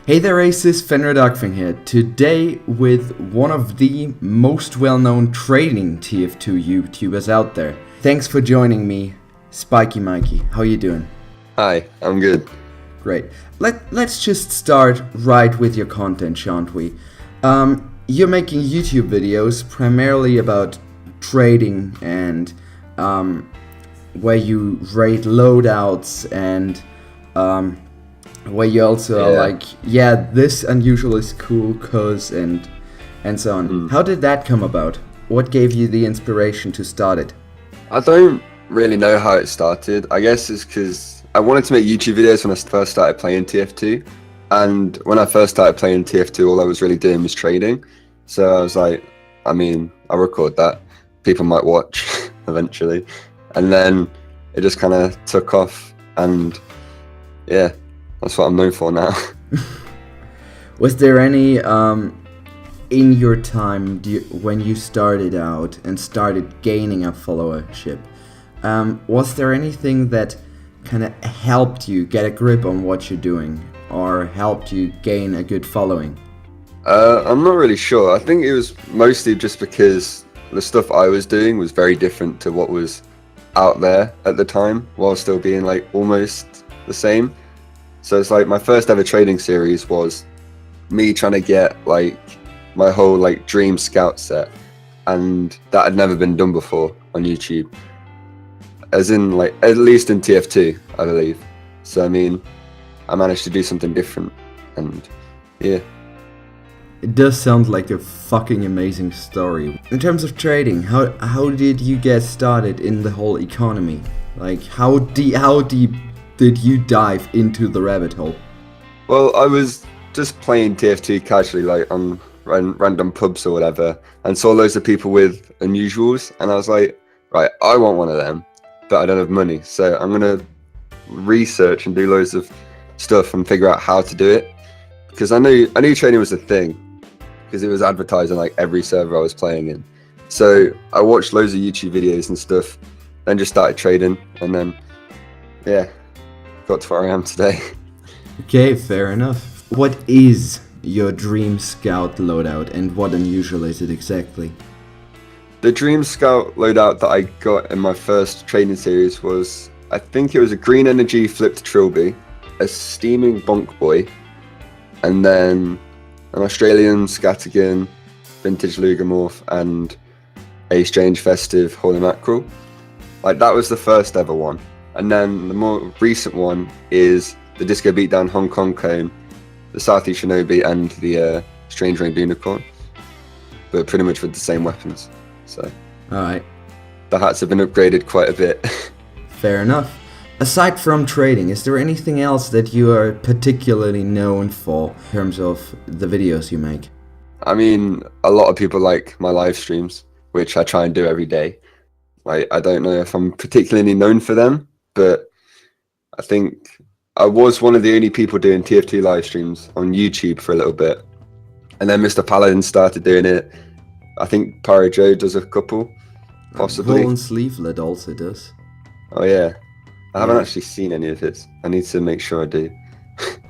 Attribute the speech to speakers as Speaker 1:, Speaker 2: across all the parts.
Speaker 1: Hey there Aces, Fenrir Darkfang here, today with one of the most well-known trading TF2 YouTubers out there. Thanks for joining me, SpikeyMikey. How you doing?
Speaker 2: Hi, I'm good.
Speaker 1: Great. Let's just start right with your content, shan't we? You're making YouTube videos primarily about trading and where you rate loadouts and where you also are like, yeah, this unusual is cool, cause and so on. How did that come about? What gave you the inspiration to start it?
Speaker 2: I don't really know how it started. I guess it's because I wanted to make YouTube videos when I first started playing TF2. And when I first started playing TF2, all I was really doing was trading. So I was like, I mean, I'll record that. People might watch eventually. And then it just kind of took off. And yeah, that's what I'm known for now.
Speaker 1: Was there any, in your time when you started out and started gaining a followership, was there anything that kind of helped you get a grip on what you're doing or helped you gain a good following?
Speaker 2: I'm not really sure. I think it was mostly just because the stuff I was doing was very different to what was out there at the time, while still being like almost the same. So it's like my first ever trading series was me trying to get like my whole like dream scout set, and that had never been done before on YouTube, as in like at least in TF2 I believe. So I mean, I managed to do something different, and yeah.
Speaker 1: It does sound like a fucking amazing story. In terms of trading, how did you get started in the whole economy? Like how deep did you dive into the rabbit hole?
Speaker 2: Well, I was just playing TF2 casually, like on random pubs or whatever, and saw loads of people with unusuals, and I was like, right, I want one of them, but I don't have money, so I'm gonna research and do loads of stuff and figure out how to do it, because I knew trading was a thing, because it was advertised on like every server I was playing in. So I watched loads of YouTube videos and stuff, then just started trading, and then yeah, got to where I am today.
Speaker 1: Okay, fair enough. What is your Dream Scout loadout and what unusual is it exactly?
Speaker 2: The Dream Scout loadout that I got in my first trading series was, I think it was a green energy flipped trilby, a steaming bonk boy, and then an Australian scattergun, vintage Lugermorph, and a strange festive holy mackerel. Like that was the first ever one. And then the more recent one is the Disco Beatdown Hong Kong Cone, the Southeast Shinobi, and the Strange Rained Unicorn, but pretty much with the same weapons. So,
Speaker 1: alright.
Speaker 2: The hats have been upgraded quite a bit.
Speaker 1: Fair enough. Aside from trading, is there anything else that you are particularly known for in terms of the videos you make?
Speaker 2: I mean, a lot of people like my live streams, which I try and do every day. I don't know if I'm particularly known for them, but I think I was one of the only people doing TF2 live streams on YouTube for a little bit. And then Mr. Paladin started doing it. I think Pyro Joe does a couple, possibly.
Speaker 1: Golden Sleevelet also does.
Speaker 2: Oh yeah. I haven't actually seen any of his. I need to make sure I do.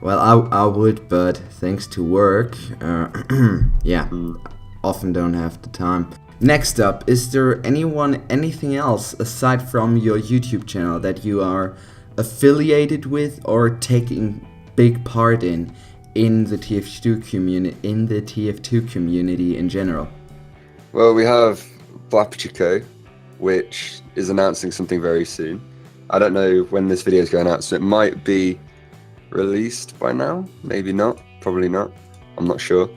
Speaker 1: Well, I would, but thanks to work, often don't have the time. Next up, is there anything else aside from your YouTube channel that you are affiliated with or taking big part in the TF2 community in general?
Speaker 2: Well, we have Blapichico, which is announcing something very soon. I don't know when this video is going out, so it might be released by now, maybe not, probably not, I'm not sure.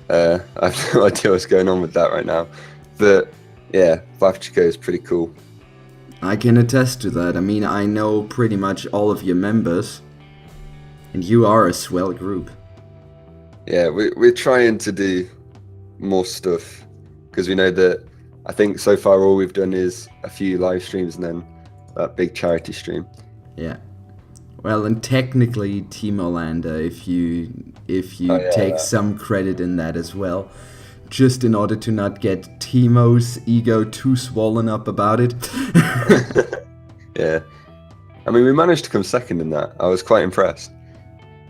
Speaker 2: I have no idea what's going on with that right now, but yeah, Blapichico is pretty cool.
Speaker 1: I can attest to that. I mean, I know pretty much all of your members, and you are a swell group.
Speaker 2: Yeah, we're trying to do more stuff, because we know that I think so far all we've done is a few live streams and then that big charity stream.
Speaker 1: Yeah. Well, and technically Timo Lander, if you take some credit in that as well, just in order to not get Timo's ego too swollen up about it.
Speaker 2: Yeah. I mean, we managed to come second in that. I was quite impressed.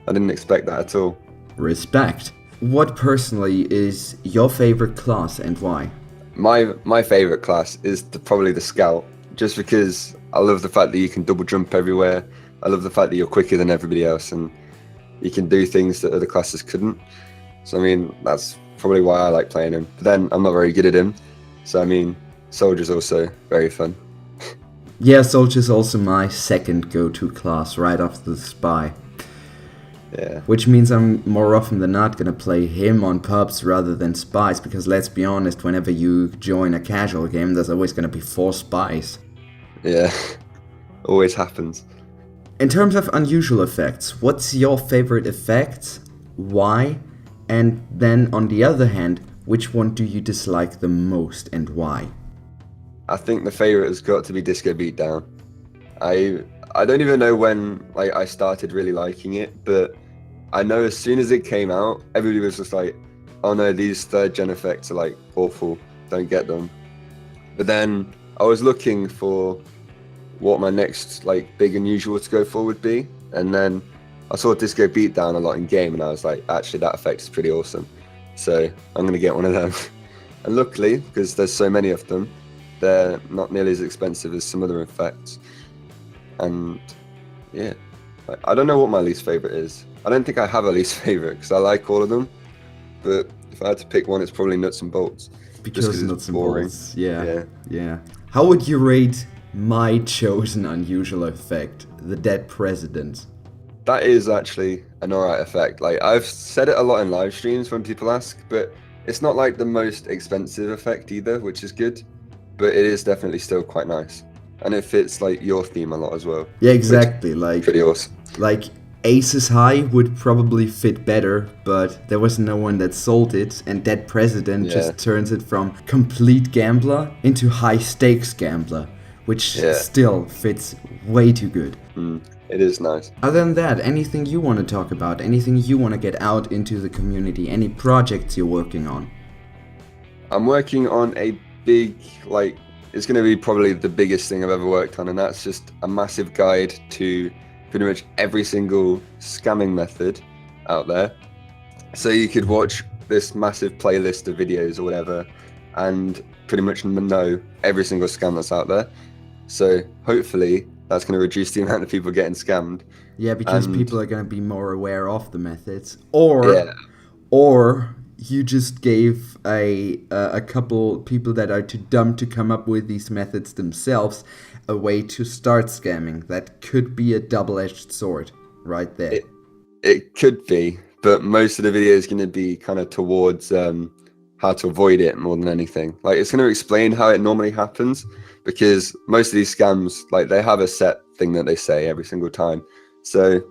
Speaker 2: I didn't expect that at all.
Speaker 1: Respect. What personally is your favorite class and why?
Speaker 2: My favorite class is probably the scout, just because I love the fact that you can double jump everywhere. I love the fact that you're quicker than everybody else and you can do things that other classes couldn't. So I mean, that's probably why I like playing him. But then I'm not very good at him. So I mean, soldier's also very fun.
Speaker 1: Yeah, soldier's also my second go-to class right after the spy.
Speaker 2: Yeah.
Speaker 1: Which means I'm more often than not gonna play him on pubs rather than spies, because let's be honest, whenever you join a casual game, there's always gonna be 4 spies.
Speaker 2: Yeah, always happens.
Speaker 1: In terms of unusual effects, what's your favorite effect? Why? And then on the other hand, which one do you dislike the most and why?
Speaker 2: I think the favorite has got to be Disco Beatdown. I don't even know when I started really liking it, but I know as soon as it came out, everybody was just like, oh no, these 3rd gen effects are awful, don't get them. But then I was looking for what my next big unusual to go for would be, and then I saw Disco Beatdown a lot in game, and I was like, actually that effect is pretty awesome, so I'm gonna get one of them. And luckily, because there's so many of them, they're not nearly as expensive as some other effects. And yeah, I don't know what my least favorite is. I don't think I have a least favorite because I like all of them, but if I had to pick one, it's probably Nuts and Bolts.
Speaker 1: Because Nuts and Bolts, yeah. How would you rate my chosen unusual effect, the Dead President?
Speaker 2: That is actually an alright effect. I've said it a lot in live streams when people ask, but it's not the most expensive effect either, which is good, but it is definitely still quite nice. And it fits your theme a lot as well.
Speaker 1: Yeah, exactly.
Speaker 2: Pretty awesome.
Speaker 1: Aces High would probably fit better, but there was no one that sold it, and Dead President just turns it from complete gambler into high stakes gambler, which still fits way too good.
Speaker 2: It is nice.
Speaker 1: Other than that, anything you want to talk about, anything you want to get out into the community, any projects you're working on?
Speaker 2: I'm working on a big, it's going to be probably the biggest thing I've ever worked on, and that's just a massive guide to pretty much every single scamming method out there. So you could watch this massive playlist of videos or whatever and pretty much know every single scam that's out there. So hopefully that's going to reduce the amount of people getting scammed.
Speaker 1: Yeah, because people are going to be more aware of the methods. Or you just gave a couple people that are too dumb to come up with these methods themselves a way to start scamming. That could be a double-edged sword right there.
Speaker 2: It could be, but most of the video is going to be kind of towards how to avoid it more than anything. It's going to explain how it normally happens, because most of these scams, they have a set thing that they say every single time. So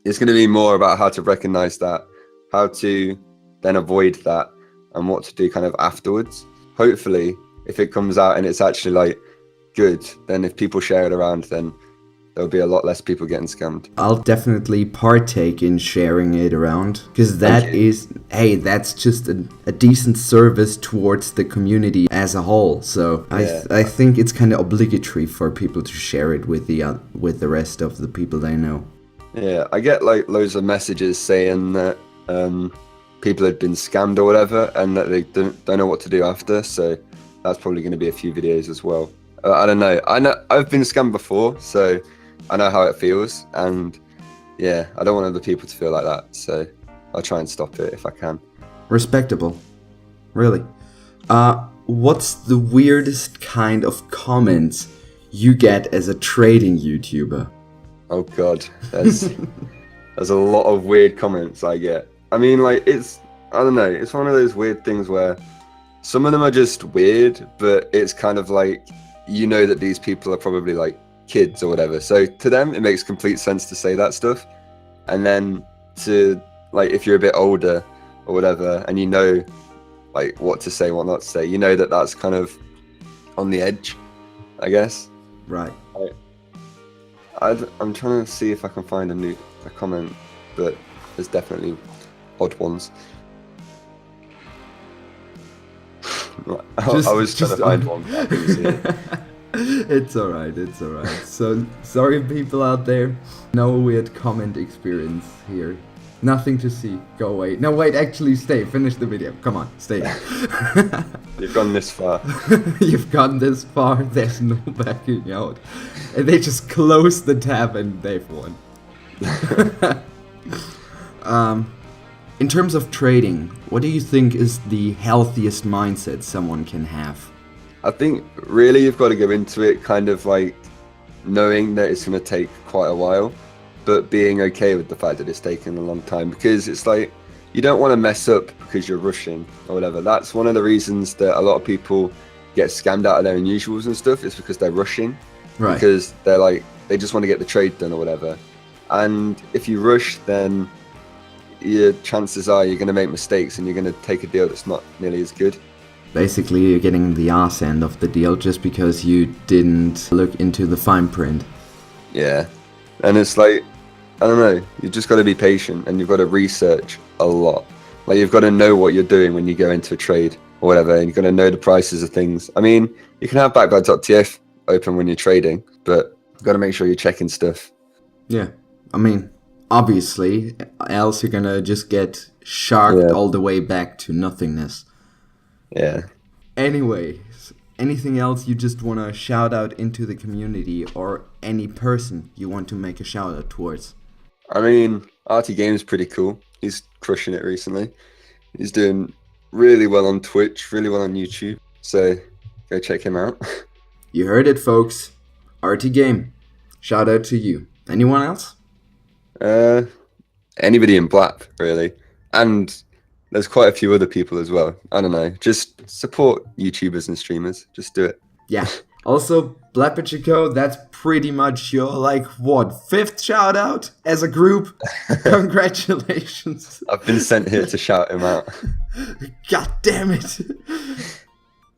Speaker 2: it's going to be more about how to recognize that, how to then avoid that, and what to do kind of afterwards. Hopefully, if it comes out and it's actually good, then if people share it around, then there'll be a lot less people getting scammed.
Speaker 1: I'll definitely partake in sharing it around, because that's just a decent service towards the community as a whole. So I think it's kind of obligatory for people to share it with the rest of the people they know.
Speaker 2: Yeah, I get loads of messages saying that people had been scammed or whatever, and that they don't know what to do after. So that's probably going to be a few videos as well. I don't know. I've been scammed before, so I know how it feels, and yeah, I don't want other people to feel like that, so I'll try and stop it if I can.
Speaker 1: Respectable. Really. What's the weirdest kind of comments you get as a trading YouTuber?
Speaker 2: Oh god, there's a lot of weird comments I get. I mean, I don't know, it's one of those weird things where some of them are just weird, but it's kind of that these people are probably kids or whatever. So to them, it makes complete sense to say that stuff. And then to if you're a bit older or whatever, and what to say, what not to say, that's kind of on the edge, I guess.
Speaker 1: Right.
Speaker 2: I'm trying to see if I can find a comment, but there's definitely odd ones. I was trying to find one, but I couldn't see it.
Speaker 1: It's alright. So, sorry people out there. No weird comment experience here. Nothing to see. Go away. No, wait, actually stay. Finish the video. Come on, stay.
Speaker 2: You've gone this far.
Speaker 1: You've gone this far, there's no backing out. And they just close the tab and they've won. In terms of trading, what do you think is the healthiest mindset someone can have?
Speaker 2: I think really you've got to go into it kind of like knowing that it's going to take quite a while, but being okay with the fact that it's taken a long time, because it's like you don't want to mess up because you're rushing or whatever. That's one of the reasons that a lot of people get scammed out of their unusuals and stuff, is because they're rushing.
Speaker 1: Right.
Speaker 2: Because they're like, they just want to get the trade done or whatever. And if you rush, then your chances are you're going to make mistakes and you're going to take a deal that's not nearly as good.
Speaker 1: Basically, you're getting the arse end of the deal just because you didn't look into the fine print.
Speaker 2: Yeah. And it's like, I don't know, you've just got to be patient and you've got to research a lot. Like, you've got to know what you're doing when you go into a trade or whatever, and you've got to know the prices of things. I mean, you can have backbite.tf open when you're trading, but you've got to make sure you're checking stuff.
Speaker 1: Yeah, I mean, obviously, else you're gonna just get sharked all the way back to nothingness.
Speaker 2: Yeah.
Speaker 1: Anyways, anything else you just want to shout out into the community, or any person you want to make a shout out towards?
Speaker 2: I mean, Arty Game's pretty cool. He's crushing it recently. He's doing really well on Twitch, really well on YouTube. So go check him out.
Speaker 1: You heard it, folks. Arty Game. Shout out to you. Anyone else?
Speaker 2: Anybody in black, really. And there's quite a few other people as well. I don't know. Just support YouTubers and streamers. Just do it.
Speaker 1: Yeah. Also, Blapichico, that's pretty much your, like, what, 5th shout out as a group? Congratulations.
Speaker 2: I've been sent here to shout him out.
Speaker 1: God damn it.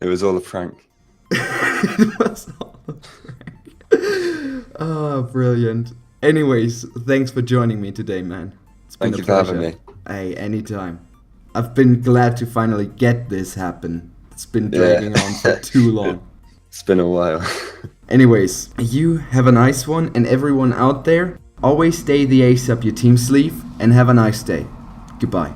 Speaker 2: It was all a prank.
Speaker 1: It was all a prank. Oh, brilliant. Anyways, thanks for joining me today, man. It's been
Speaker 2: Thank
Speaker 1: a
Speaker 2: you
Speaker 1: pleasure.
Speaker 2: for having me.
Speaker 1: Hey, anytime. I've been glad to finally get this happen. It's been dragging on for too long.
Speaker 2: It's been a while.
Speaker 1: Anyways, you have a nice one, and everyone out there, always stay the ace up your team sleeve, and have a nice day. Goodbye.